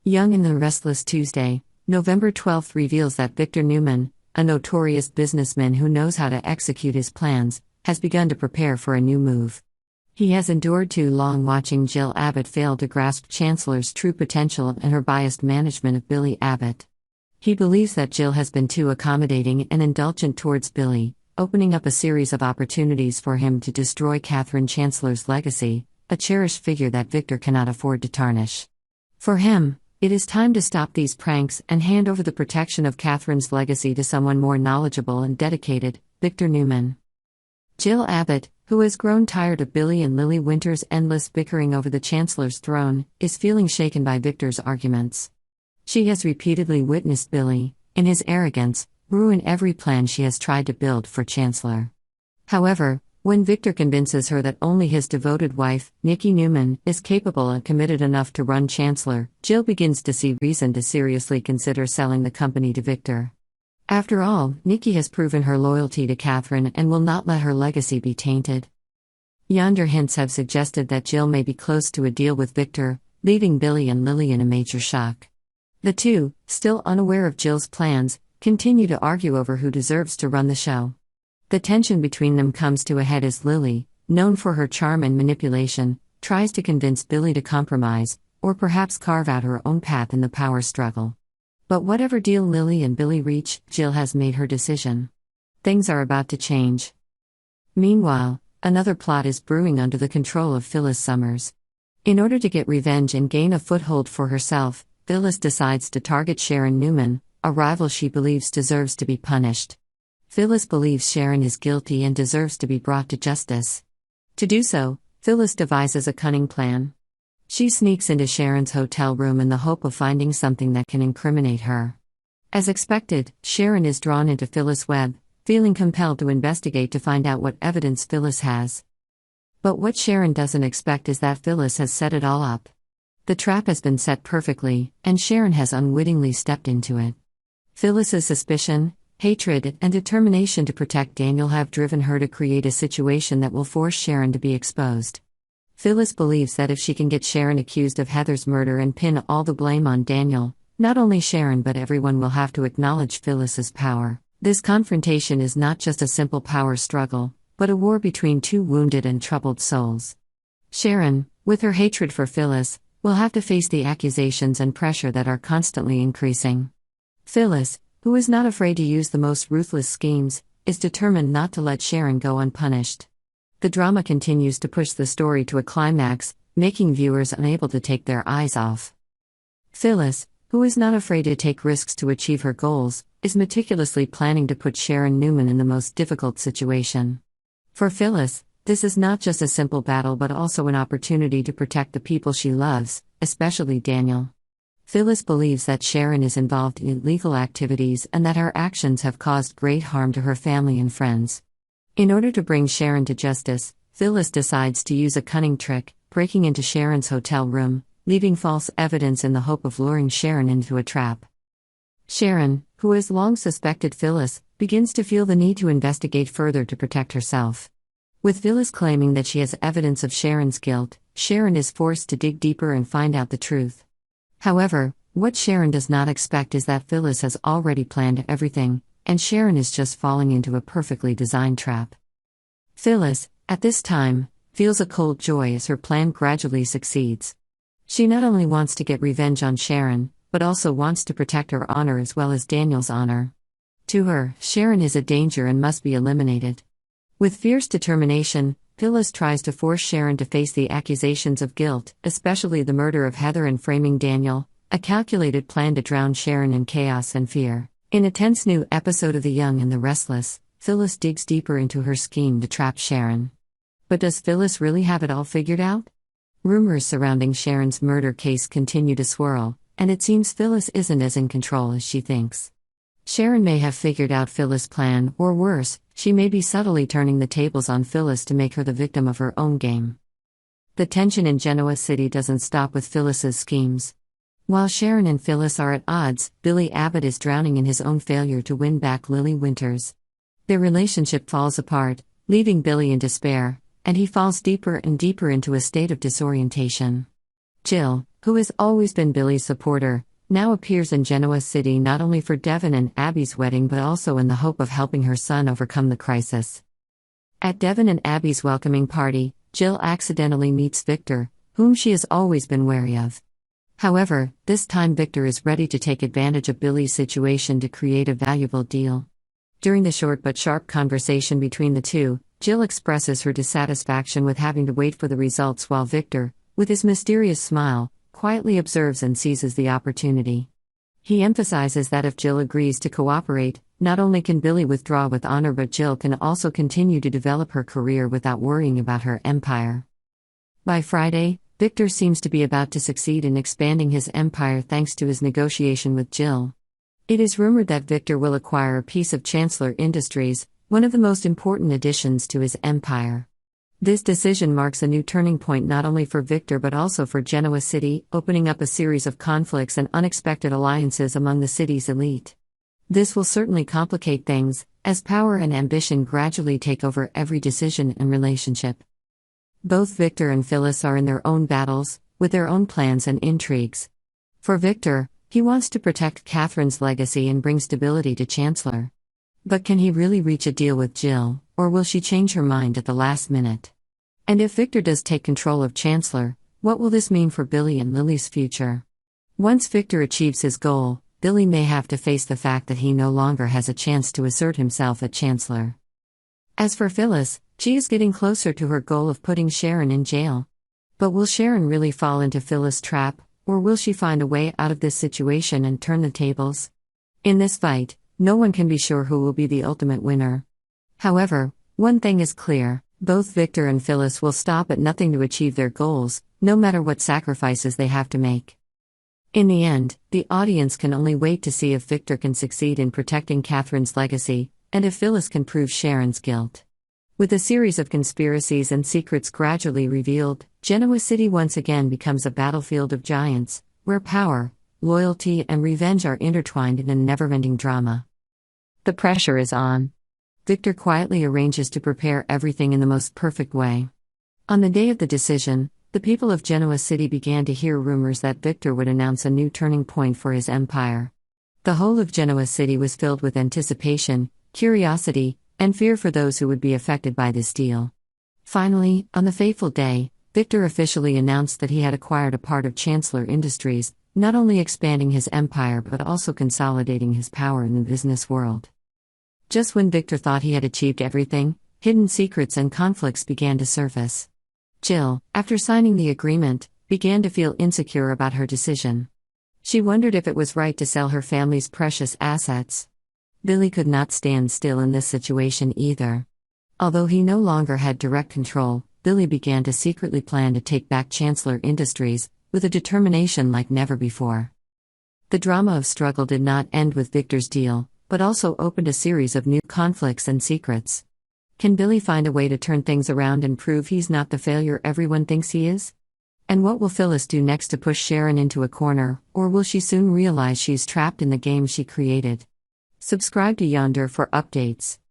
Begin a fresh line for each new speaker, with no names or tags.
Young in the Restless Tuesday, November 12 reveals that Victor Newman, a notorious businessman who knows how to execute his plans, has begun to prepare for a new move. He has endured too long watching Jill Abbott fail to grasp Chancellor's true potential and her biased management of Billy Abbott. He believes that Jill has been too accommodating and indulgent towards Billy, opening up a series of opportunities for him to destroy Catherine Chancellor's legacy, a cherished figure that Victor cannot afford to tarnish. For him, it is time to stop these pranks and hand over the protection of Catherine's legacy to someone more knowledgeable and dedicated, Victor Newman. Jill Abbott, who has grown tired of Billy and Lily Winter's endless bickering over the Chancellor's throne, is feeling shaken by Victor's arguments. She has repeatedly witnessed Billy, in his arrogance, ruin every plan she has tried to build for Chancellor. However, when Victor convinces her that only his devoted wife, Nikki Newman, is capable and committed enough to run Chancellor, Jill begins to see reason to seriously consider selling the company to Victor. After all, Nikki has proven her loyalty to Catherine and will not let her legacy be tainted. Yonder hints have suggested that Jill may be close to a deal with Victor, leaving Billy and Lily in a major shock. The two, still unaware of Jill's plans, continue to argue over who deserves to run the show. The tension between them comes to a head as Lily, known for her charm and manipulation, tries to convince Billy to compromise, or perhaps carve out her own path in the power struggle. But whatever deal Lily and Billy reach, Jill has made her decision. Things are about to change. Meanwhile, another plot is brewing under the control of Phyllis Summers. In order to get revenge and gain a foothold for herself, Phyllis decides to target Sharon Newman, a rival she believes deserves to be punished. Phyllis believes Sharon is guilty and deserves to be brought to justice. To do so, Phyllis devises a cunning plan. She sneaks into Sharon's hotel room in the hope of finding something that can incriminate her. As expected, Sharon is drawn into Phyllis' web, feeling compelled to investigate to find out what evidence Phyllis has. But what Sharon doesn't expect is that Phyllis has set it all up. The trap has been set perfectly, and Sharon has unwittingly stepped into it. Phyllis's suspicion, hatred, and determination to protect Daniel have driven her to create a situation that will force Sharon to be exposed. Phyllis believes that if she can get Sharon accused of Heather's murder and pin all the blame on Daniel, not only Sharon but everyone will have to acknowledge Phyllis's power. This confrontation is not just a simple power struggle, but a war between two wounded and troubled souls. Sharon, with her hatred for Phyllis, will have to face the accusations and pressure that are constantly increasing. Phyllis, who is not afraid to use the most ruthless schemes, is determined not to let Sharon go unpunished. The drama continues to push the story to a climax, making viewers unable to take their eyes off. Phyllis, who is not afraid to take risks to achieve her goals, is meticulously planning to put Sharon Newman in the most difficult situation. For Phyllis, this is not just a simple battle but also an opportunity to protect the people she loves, especially Daniel. Phyllis believes that Sharon is involved in illegal activities and that her actions have caused great harm to her family and friends. In order to bring Sharon to justice, Phyllis decides to use a cunning trick, breaking into Sharon's hotel room, leaving false evidence in the hope of luring Sharon into a trap. Sharon, who has long suspected Phyllis, begins to feel the need to investigate further to protect herself. With Phyllis claiming that she has evidence of Sharon's guilt, Sharon is forced to dig deeper and find out the truth. However, what Sharon does not expect is that Phyllis has already planned everything, and Sharon is just falling into a perfectly designed trap. Phyllis, at this time, feels a cold joy as her plan gradually succeeds. She not only wants to get revenge on Sharon, but also wants to protect her honor as well as Daniel's honor. To her, Sharon is a danger and must be eliminated. With fierce determination, Phyllis tries to force Sharon to face the accusations of guilt, especially the murder of Heather and framing Daniel, a calculated plan to drown Sharon in chaos and fear. In a tense new episode of The Young and the Restless, Phyllis digs deeper into her scheme to trap Sharon. But does Phyllis really have it all figured out? Rumors surrounding Sharon's murder case continue to swirl, and it seems Phyllis isn't as in control as she thinks. Sharon may have figured out Phyllis' plan, or worse, she may be subtly turning the tables on Phyllis to make her the victim of her own game. The tension in Genoa City doesn't stop with Phyllis's schemes. While Sharon and Phyllis are at odds, Billy Abbott is drowning in his own failure to win back Lily Winters. Their relationship falls apart, leaving Billy in despair, and he falls deeper and deeper into a state of disorientation. Jill, who has always been Billy's supporter, now appears in Genoa City not only for Devon and Abby's wedding but also in the hope of helping her son overcome the crisis. At Devon and Abby's welcoming party, Jill accidentally meets Victor, whom she has always been wary of. However, this time Victor is ready to take advantage of Billy's situation to create a valuable deal. During the short but sharp conversation between the two, Jill expresses her dissatisfaction with having to wait for the results while Victor, with his mysterious smile, quietly observes and seizes the opportunity. He emphasizes that if Jill agrees to cooperate, not only can Billy withdraw with honor but Jill can also continue to develop her career without worrying about her empire. By Friday, Victor seems to be about to succeed in expanding his empire thanks to his negotiation with Jill. It is rumored that Victor will acquire a piece of Chancellor Industries, one of the most important additions to his empire. This decision marks a new turning point not only for Victor but also for Genoa City, opening up a series of conflicts and unexpected alliances among the city's elite. This will certainly complicate things, as power and ambition gradually take over every decision and relationship. Both Victor and Phyllis are in their own battles, with their own plans and intrigues. For Victor, he wants to protect Catherine's legacy and bring stability to Chancellor. But can he really reach a deal with Jill, or will she change her mind at the last minute? And if Victor does take control of Chancellor, what will this mean for Billy and Lily's future? Once Victor achieves his goal, Billy may have to face the fact that he no longer has a chance to assert himself at Chancellor. As for Phyllis, she is getting closer to her goal of putting Sharon in jail. But will Sharon really fall into Phyllis' trap, or will she find a way out of this situation and turn the tables? In this fight, no one can be sure who will be the ultimate winner. However, one thing is clear, both Victor and Phyllis will stop at nothing to achieve their goals, no matter what sacrifices they have to make. In the end, the audience can only wait to see if Victor can succeed in protecting Catherine's legacy, and if Phyllis can prove Sharon's guilt. With a series of conspiracies and secrets gradually revealed, Genoa City once again becomes a battlefield of giants, where power, loyalty, and revenge are intertwined in a never-ending drama. The pressure is on. Victor quietly arranges to prepare everything in the most perfect way. On the day of the decision, the people of Genoa City began to hear rumors that Victor would announce a new turning point for his empire. The whole of Genoa City was filled with anticipation, curiosity, and fear for those who would be affected by this deal. Finally, on the fateful day, Victor officially announced that he had acquired a part of Chancellor Industries, not only expanding his empire but also consolidating his power in the business world. Just when Victor thought he had achieved everything, hidden secrets and conflicts began to surface. Jill, after signing the agreement, began to feel insecure about her decision. She wondered if it was right to sell her family's precious assets. Billy could not stand still in this situation either. Although he no longer had direct control, Billy began to secretly plan to take back Chancellor Industries, with a determination like never before. The drama of struggle did not end with Victor's deal, but also opened a series of new conflicts and secrets. Can Billy find a way to turn things around and prove he's not the failure everyone thinks he is? And what will Phyllis do next to push Sharon into a corner, or will she soon realize she's trapped in the game she created? Subscribe to Yonder for updates.